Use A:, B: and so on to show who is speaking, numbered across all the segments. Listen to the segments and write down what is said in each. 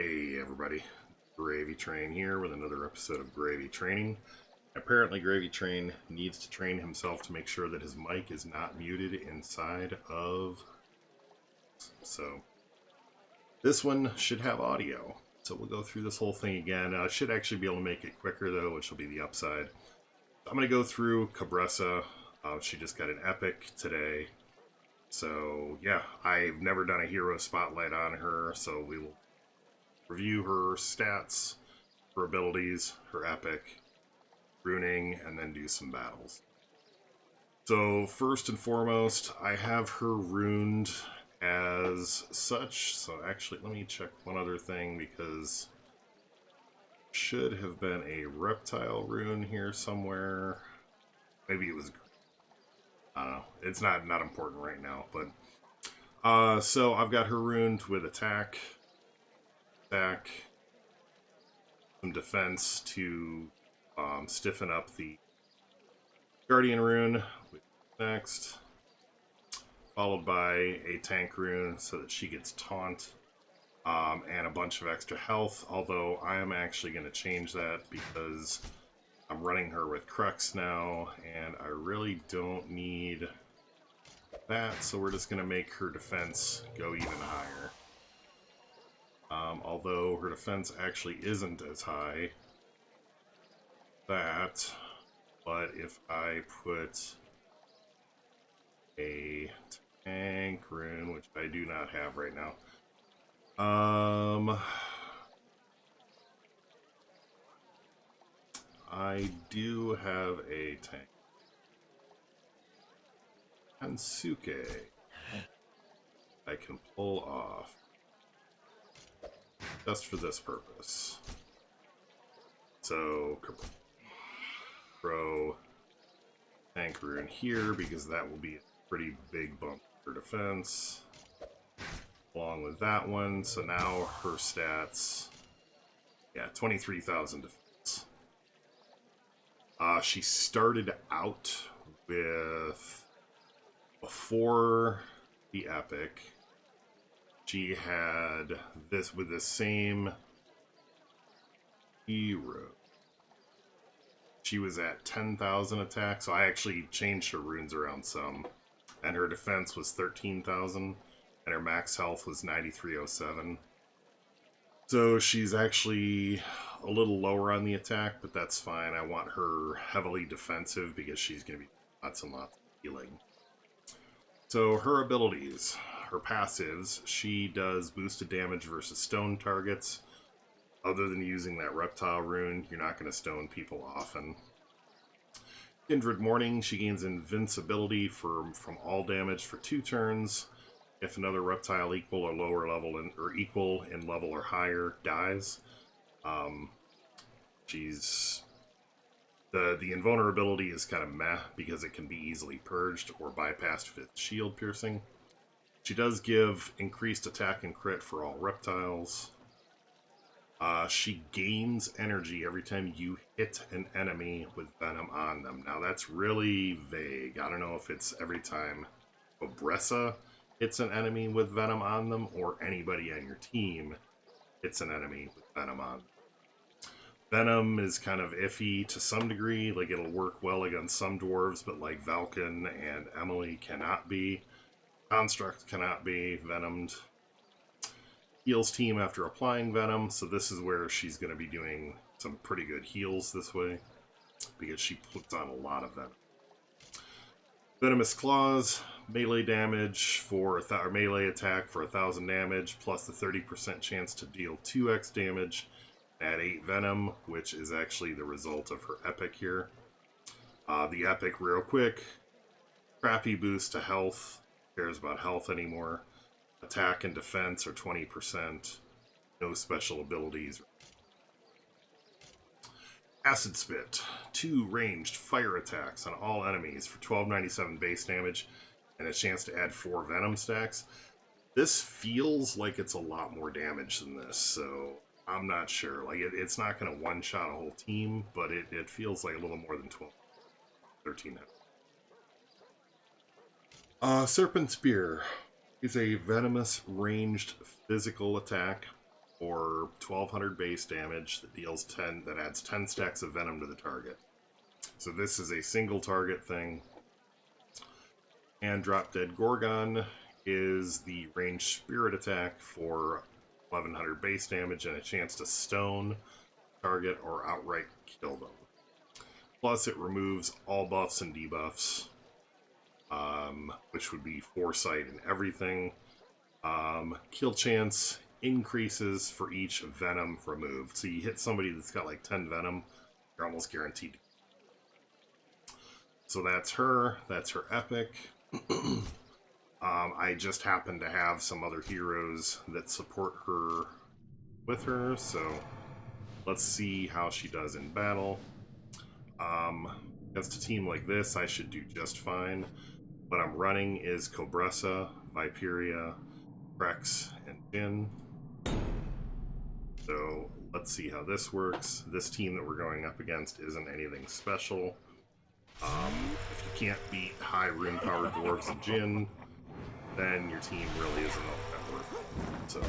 A: Hey everybody, GravyTrain here with another episode of GravyTraining. Apparently GravyTrain needs to train himself to make sure that his mic is not muted inside of... So, this one should have audio. So we'll go through this whole thing again. I should actually be able to make it quicker though, which will be the upside. I'm going to go through Cobressa. She just got an epic today. So yeah, I've never done a hero spotlight on her, so we will review her stats, her abilities, her epic, runing, and then do some battles. So first and foremost, I have her runed as such. So actually, let me check one other thing because should have been a reptile rune here somewhere. Maybe it was. I don't know. It's not important right now, but so I've got her runed with attack, some defense to stiffen up the Guardian rune next, followed by a tank rune so that she gets taunt, and a bunch of extra health, although I am actually going to change that because I'm running her with Crux now, and I really don't need that, so we're just going to make her defense go even higher. Although her defense actually isn't as high, but if I put a tank rune, which I do not have right now, I do have a tank. Hansuke I can pull off just for this purpose. So throw tank rune here because that will be a pretty big bump for defense along with that one. So now her stats, yeah, 23,000 defense. She started out with, before the epic, she had this with the same hero. She was at 10,000 attack, so I actually changed her runes around some, and her defense was 13,000, and her max health was 9,307. So she's actually a little lower on the attack, but that's fine. I want her heavily defensive because she's going to be lots and lots of healing. So her abilities, her passives, she does boosted damage versus stone targets. Other than using that reptile rune, you're not going to stone people often. Kindred Morning, she gains invincibility from all damage for 2 turns. If another reptile equal or lower level or equal in level or higher dies, she's the invulnerability is kind of meh because it can be easily purged or bypassed with shield piercing. She does give increased attack and crit for all reptiles. She gains energy every time you hit an enemy with venom on them. Now that's really vague. I don't know if it's every time Cobressa hits an enemy with venom on them or anybody on your team hits an enemy with venom on them. Venom is kind of iffy to some degree. Like, it'll work well against some dwarves, but like Valken and Emily cannot be. Construct cannot be venomed. Heals team after applying venom, so this is where she's going to be doing some pretty good heals this way because she puts on a lot of venom. Venomous Claws, melee damage for or melee attack for 1,000 damage, plus the 30% chance to deal 2x damage at 8 venom, which is actually the result of her epic here. The epic, real quick, crappy boost to health, cares about health anymore. Attack and defense are 20%. No special abilities. Acid Spit. 2 ranged fire attacks on all enemies for 1297 base damage and a chance to add 4 venom stacks. This feels like it's a lot more damage than this, so I'm not sure. Like, it's not going to one-shot a whole team, but it feels like a little more than 12, 13. Serpent Spear is a venomous ranged physical attack. or 1200 base damage that deals 10, that adds 10 stacks of venom to the target. So this is a single target thing. And Drop Dead Gorgon is the ranged spirit attack for 1100 base damage and a chance to stone, target, or outright kill them. Plus it removes all buffs and debuffs, which would be foresight and everything. Kill chance increases for each venom removed. So you hit somebody that's got like 10 venom, you're almost guaranteed. So that's her epic. I just happen to have some other heroes that support her with her, so let's see how she does in battle. Against a team like this, I should do just fine. What I'm running is Cobressa, Viperia, Rex, and Jin. So let's see how this works. This team that we're going up against isn't anything special. If you can't beat high rune powered dwarves and Jin, then your team really isn't all that worth it. So,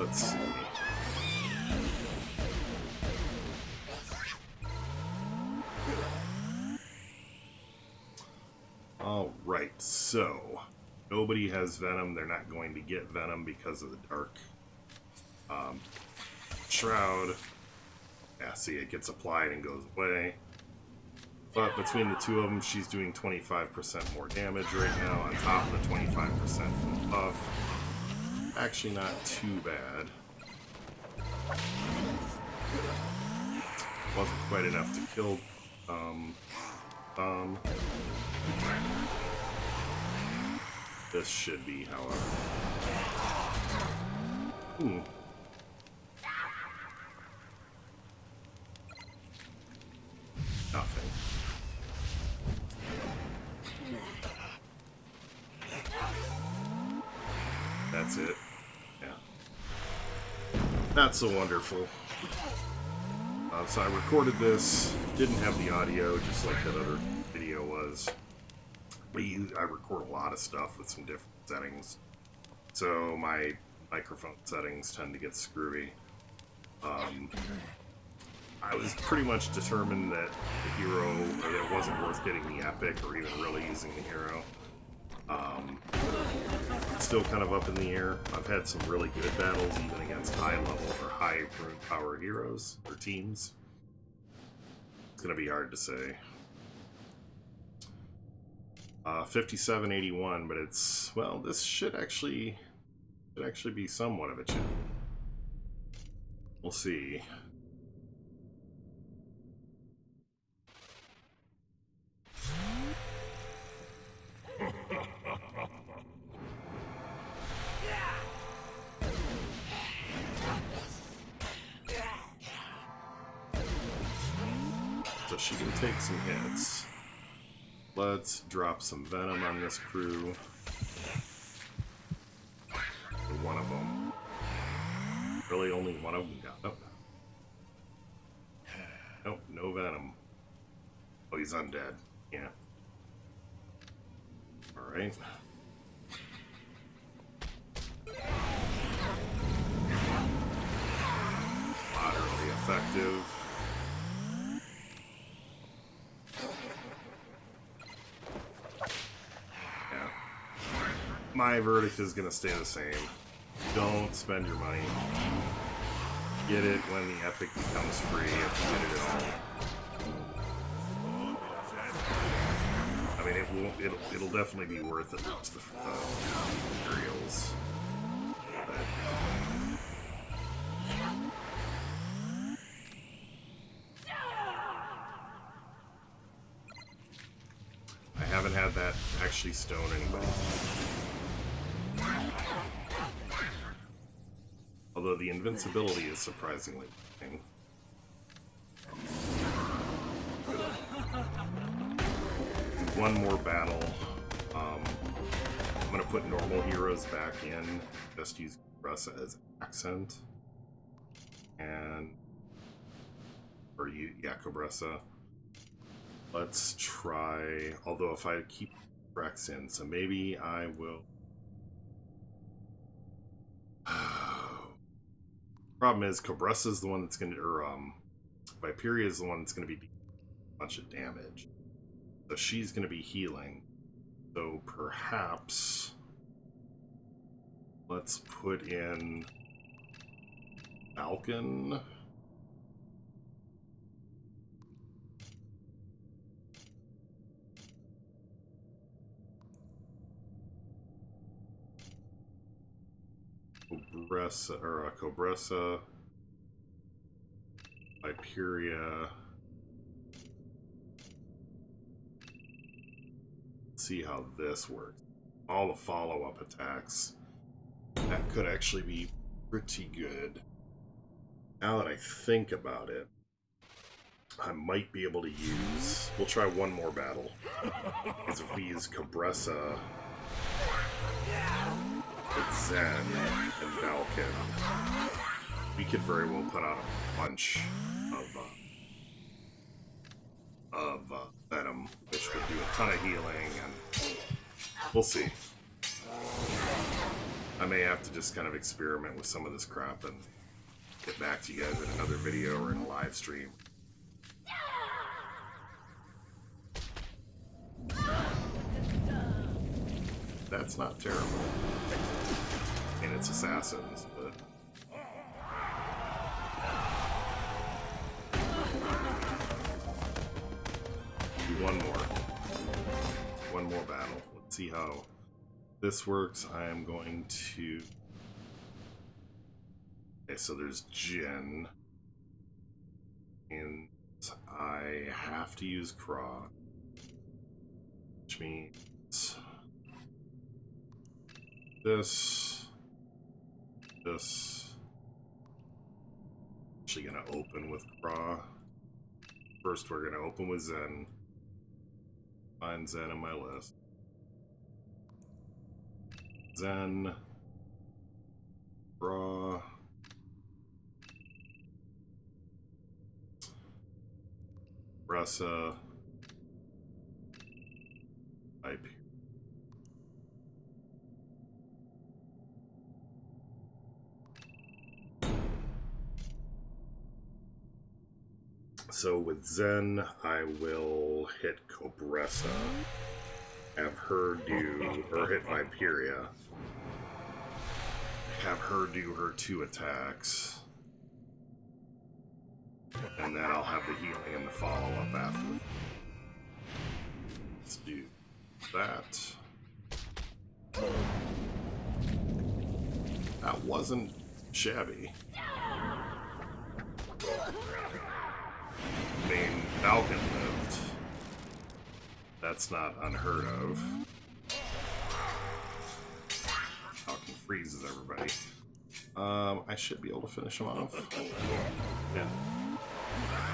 A: let's see. Alright, so nobody has venom. They're not going to get venom because of the dark shroud. Yeah, see, it gets applied and goes away. But between the two of them, she's doing 25% more damage right now on top of the 25% from the buff. Actually not too bad. Wasn't quite enough to kill This should be, however. Nothing. That's it. Yeah. Not so wonderful. So I recorded this, didn't have the audio, just like that other video was. I record a lot of stuff with some different settings, so my microphone settings tend to get screwy. I was pretty much determined that the hero, or that it wasn't worth getting the epic or even really using the hero. It's still kind of up in the air. I've had some really good battles even against high level or high rune power heroes or teams. It's going to be hard to say. 5781, but it's, well, this should actually be somewhat of a challenge. We'll see. So she can take some hits. Let's drop some venom on this crew. One of them. Really, only one of them got up. Nope, no venom. Oh, he's undead. Yeah. Alright. Moderately effective. Yeah. My verdict is going to stay the same. Don't spend your money. Get it when the epic becomes free if you get it at all. I mean, it'll definitely be worth it to the materials. But I haven't had that actually stone anybody. Although the invincibility is surprisingly thing. One more battle. I'm going to put normal heroes back in. Just use Cobressa as accent. And... Cobressa. Let's try... Although if I keep Rex in, so maybe I will... Problem is, Cobressa is the one that's going to, or Viperia is the one that's going to be a bunch of damage. So she's going to be healing. So perhaps let's put in Falcon. Cobressa, Viperia. Let's see how this works. All the follow-up attacks. That could actually be pretty good. Now that I think about it, I might be able to use... We'll try one more battle. Because if we use Cobressa with Zen and Falcon, we could very well put out a bunch of Venom, which would do a ton of healing, and we'll see. I may have to just kind of experiment with some of this crap and get back to you guys in another video or in a live stream. That's not terrible. I mean, it's assassins, but... do one more battle. Let's see how this works. I am going to... Okay, so there's Jin. And I have to use Craw. Which means... This... Actually gonna open with Craw. First we're gonna open with Zen. Find Zen on my list. Zen. Craw. Cobressa. IP. So with Zen, I will hit Cobressa, have her do, or hit Viperia, have her do her 2 attacks, and then I'll have the healing and the follow-up after. Let's do that. That wasn't shabby. I mean, Falcon lived. That's not unheard of. Falcon freezes everybody. I should be able to finish him off. Yeah.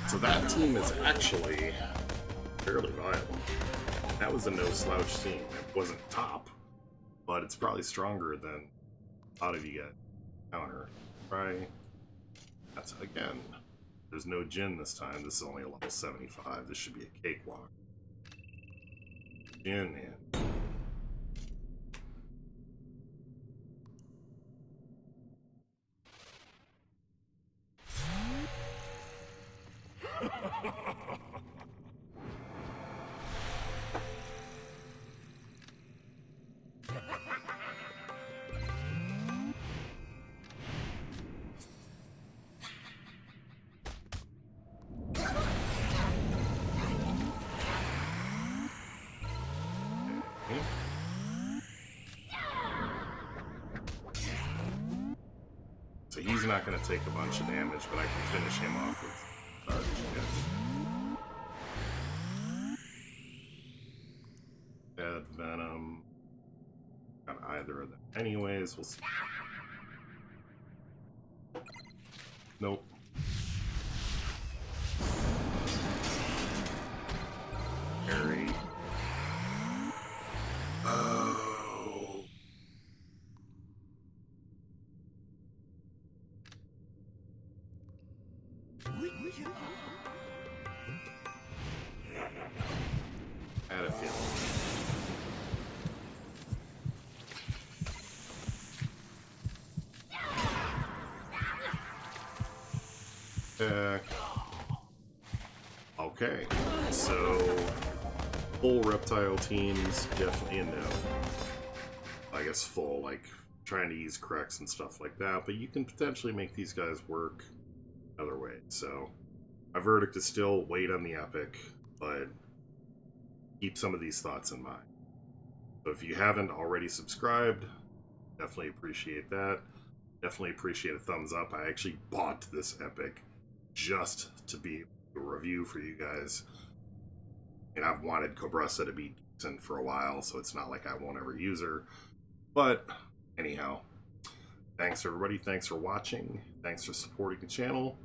A: So that team is actually fairly viable. That was a no-slouch team. It wasn't top, but it's probably stronger than a lot of you get counter. Try that again. There's no Jin this time. This is only a level 75. This should be a cakewalk. Jin in. So he's not going to take a bunch of damage, but I can finish him off with charge. Add Venom. Got either of them. Anyways, we'll see. Nope. Harry. Oh. Had a feeling. attack. Okay, so full reptile teams, definitely a no. I guess full, like trying to use corrects and stuff like that, but you can potentially make these guys work other ways. So my verdict is still wait on the epic, but keep some of these thoughts in mind. So if you haven't already subscribed, definitely appreciate that. Definitely appreciate a thumbs up. I actually bought this epic just to be a review for you guys. And I've wanted Cobressa to be decent for a while, so it's not like I won't ever use her. But anyhow, thanks everybody. Thanks for watching. Thanks for supporting the channel.